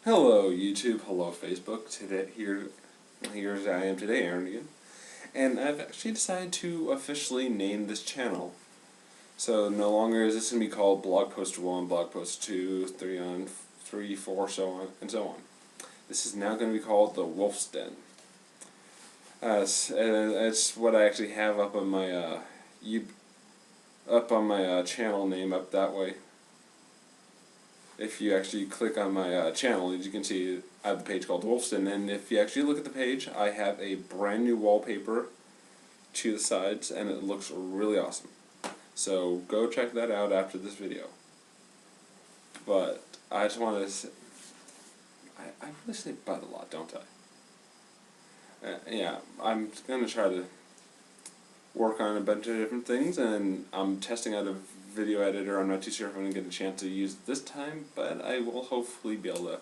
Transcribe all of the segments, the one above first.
Hello YouTube, hello Facebook. Here's I am today, Aaron again, and I've actually decided to officially name this channel. So no longer is this going to be called Blog Post 1, Blog Post 2, 3, 4, so on and so on. This is now going to be called The Wolf's Den. That's what I actually have up on my channel name up that way. If you actually click on my channel, as you can see, I have a page called Wolf's Den, and if you actually look at the page, I have a brand new wallpaper to the sides, and it looks really awesome. So go check that out after this video. But I just want to say, I really say "but" a lot, don't I? Yeah, I'm going to try to work on a bunch of different things, and I'm testing out a video editor. I'm not too sure if I'm going to get a chance to use it this time, but I will hopefully be able to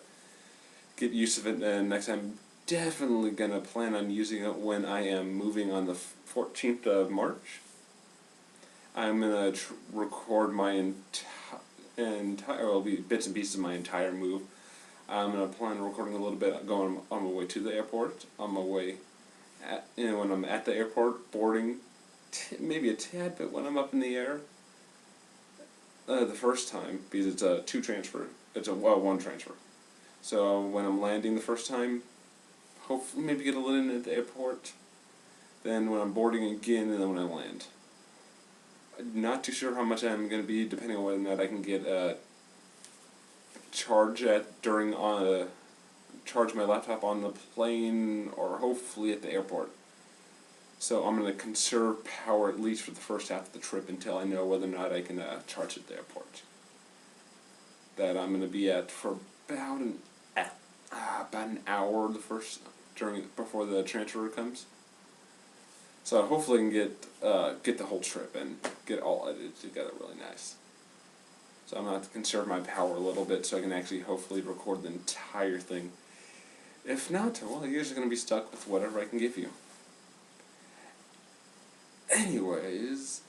get use of it, and next time definitely going to plan on using it when I am moving on the 14th of March. I'm going to record my entire, it'll be bits and pieces of my entire move. I'm going to plan on recording a little bit going on my way to the airport, on my way, when I'm at the airport, boarding, maybe a tad bit when I'm up in the air. The first time, because it's a one transfer. So when I'm landing the first time, hopefully maybe get a little in at the airport, then when I'm boarding again, and then when I land. Not too sure how much I'm going to be, depending on whether or not I can get a charge charge my laptop on the plane, or hopefully at the airport. So I'm going to conserve power at least for the first half of the trip until I know whether or not I can charge at the airport. That I'm going to be at for about an hour before the transfer comes. So hopefully I can get the whole trip and get it all edited together really nice. So I'm going to have to conserve my power a little bit so I can actually hopefully record the entire thing. If not, well, you're just going to be stuck with whatever I can give you. Anyways,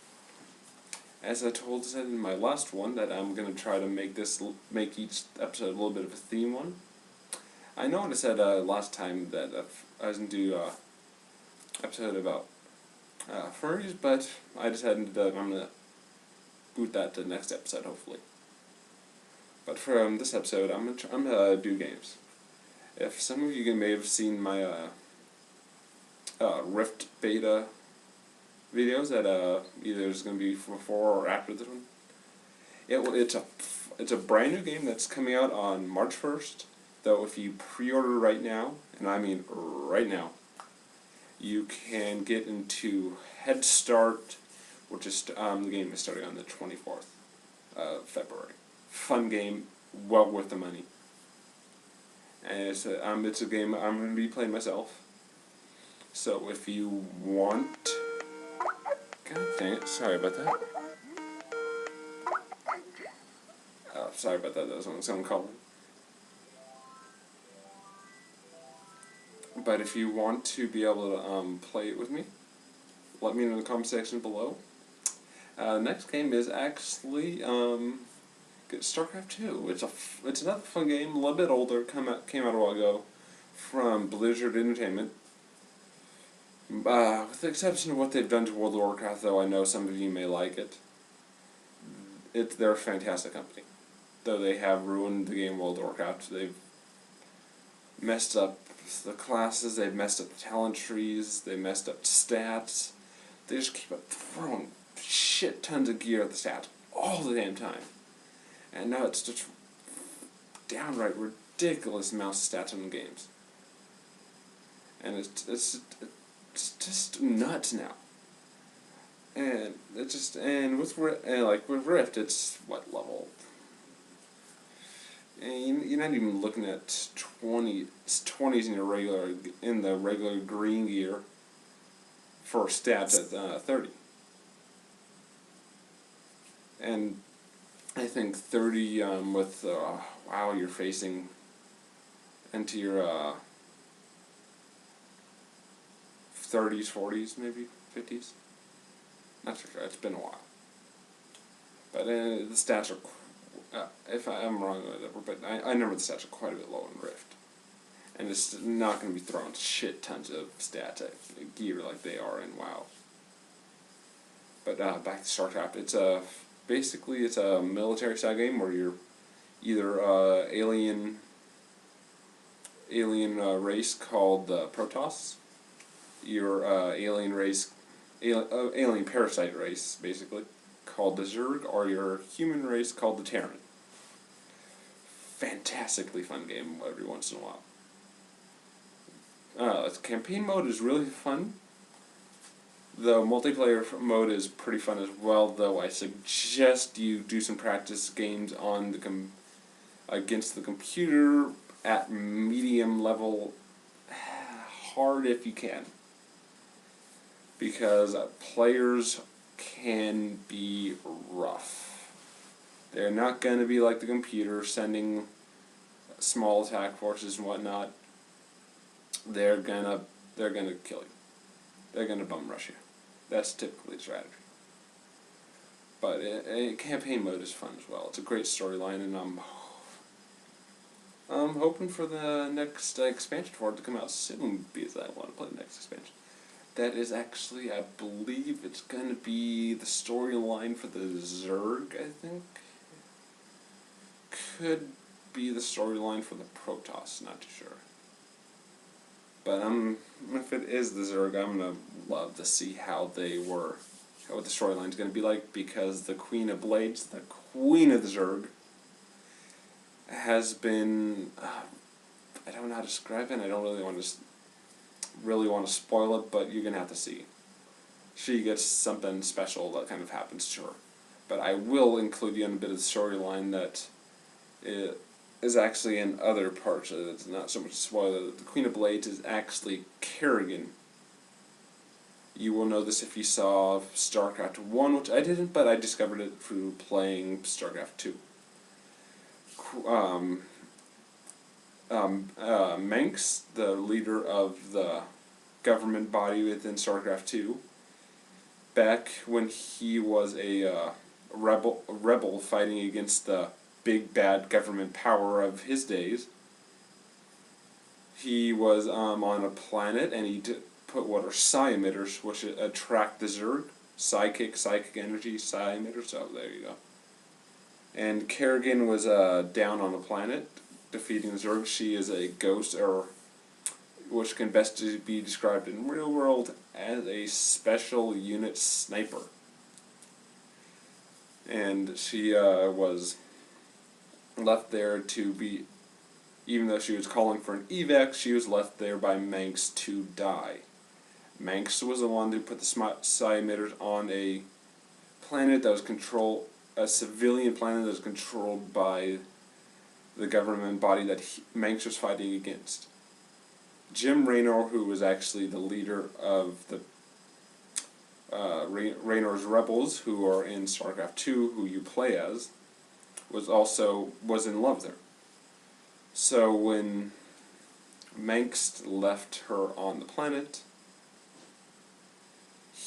as I said in my last one, that I'm going to try to make each episode a little bit of a theme one. I know I said last time that I was going to do an episode about furries, but I decided that I'm going to boot that to the next episode, hopefully. But for this episode, I'm going to do games. If some of you may have seen my Rift beta videos that either is going to be before or after this one. It's a brand new game that's coming out on March 1st. Though if you pre-order right now, and I mean right now, you can get into Head Start, which is the game is starting on the 24th of February. Fun game, well worth the money. And it's a game I'm going to be playing myself. So if you want. God dang it, sorry about that. Oh, sorry about that, that was someone calling. But if you want to be able to play it with me, let me know in the comment section below. Next game is actually StarCraft 2. It's another fun game, a little bit older, came out a while ago, from Blizzard Entertainment. With the exception of what they've done to World of Warcraft, though I know some of you may like it. They're a fantastic company. Though they have ruined the game World of Warcraft. They've messed up the classes, they've messed up the talent trees, they messed up stats. They just keep throwing shit tons of gear at the stats all the damn time. And now it's just downright ridiculous amounts of stats in the games. And it's just nuts now. And with Rift, it's what level? And you're not even looking at 20s in the regular green gear for stats at 30. And I think 30 with wow, you're facing into your 30s, 40s, maybe 50s. Not sure. It's been a while. But the stats are If I'm wrong, whatever, but I remember the stats are quite a bit low in Rift. And it's not going to be throwing shit tons of stats at gear like they are in WoW. But back to StarCraft, basically it's a military style game where you're either alien race called the Protoss, your alien parasite race basically called the Zerg, or your human race called the Terran. Fantastically fun game every once in a while. Campaign mode is really fun. The multiplayer mode is pretty fun as well, though I suggest you do some practice games on the against the computer at medium level, hard if you can. Because players can be rough. They're not going to be like the computer, sending small attack forces and whatnot. They're gonna kill you. They're gonna bum rush you. That's typically the strategy. But campaign mode is fun as well. It's a great storyline, and I'm hoping for the next expansion for it to come out soon, because I want to play the next expansion. That is actually, I believe it's going to be the storyline for the Zerg, I think. Could be the storyline for the Protoss, not too sure. But if it is the Zerg, I'm going to love to see what the storyline's going to be like, because the Queen of Blades, the Queen of the Zerg, has been, I don't know how to describe it, I don't really want to spoil it, but you're going to have to see. She gets something special that kind of happens to her. But I will include you in a bit of the storyline that is actually in other parts of it. It's not so much a spoiler. The Queen of Blades is actually Kerrigan. You will know this if you saw StarCraft 1, which I didn't, but I discovered it through playing StarCraft 2. Mengsk, the leader of the government body within StarCraft 2, back when he was a rebel fighting against the big bad government power of his days, he was on a planet, and he put what are psi emitters, which attract the Zerg. Psychic energy, psi emitters, so there you go. And Kerrigan was down on the planet, defeating the Zerg. She is a ghost, or which can best be described in real world as a special unit sniper. And she was left there to be, even though she was calling for an evac, she was left there by Mengsk to die. Mengsk was the one who put the psi emitters on a planet that was a civilian planet that was controlled by the government body that Mengsk was fighting against. Jim Raynor, who was actually the leader of the Raynor's rebels, who are in StarCraft 2, who you play as, was in love there. So when Mengsk left her on the planet,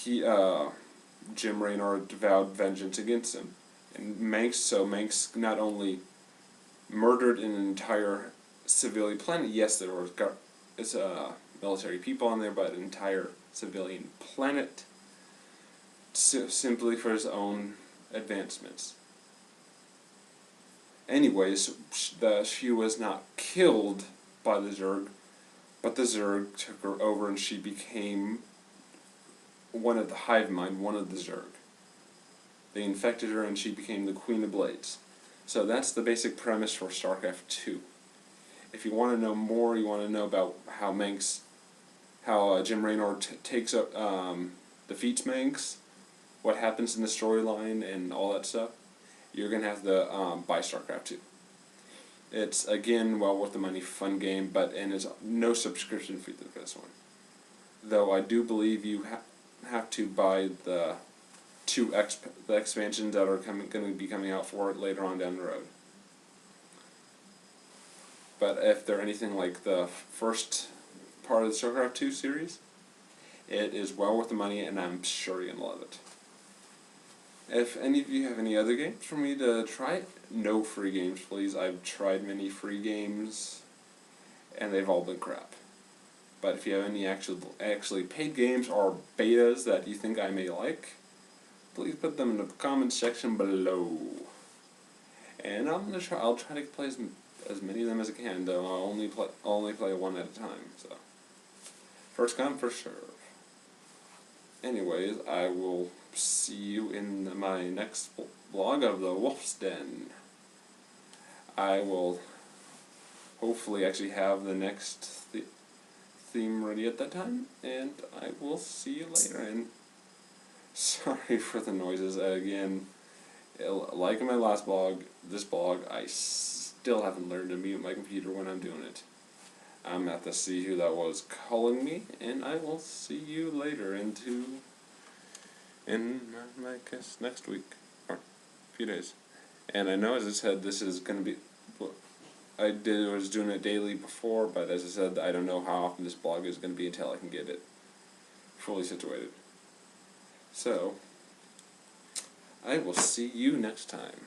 Jim Raynor vowed vengeance against him. And Mengsk not only murdered an entire civilian planet, yes, there was military people on there, but an entire civilian planet, simply for his own advancements. Anyways, she was not killed by the Zerg, but the Zerg took her over, and she became one of the hive mind, one of the Zerg. They infected her, and she became the Queen of Blades. So that's the basic premise for StarCraft 2. If you want to know more, you want to know about how Jim Raynor defeats Mengsk, what happens in the storyline, and all that stuff, you're going to have to buy StarCraft 2. It's, again, well worth the money, fun game, and it's no subscription fee for this one. Though I do believe you have to buy the the expansions that are going to be coming out for it later on down the road. But if they're anything like the first part of the StarCraft 2 series, it is well worth the money, and I'm sure you're going to love it. If any of you have any other games for me to try, no free games, please. I've tried many free games, and they've all been crap. But if you have any actually paid games or betas that you think I may like, please put them in the comments section below. And I'll try to play as many of them as I can, though I'll only play one at a time. So first come, first serve. Anyways, I will see you in my next vlog of the Wolf's Den. I will hopefully actually have the next theme ready at that time, and I will see you later. And sorry for the noises again. Like in my last blog, this blog, I still haven't learned to mute my computer when I'm doing it. I'm going to have to see who that was calling me, and I will see you later in I guess next week, or a few days. And I know, as I said, this is going to be, was doing it daily before, but as I said, I don't know how often this blog is going to be until I can get it fully situated. So, I will see you next time.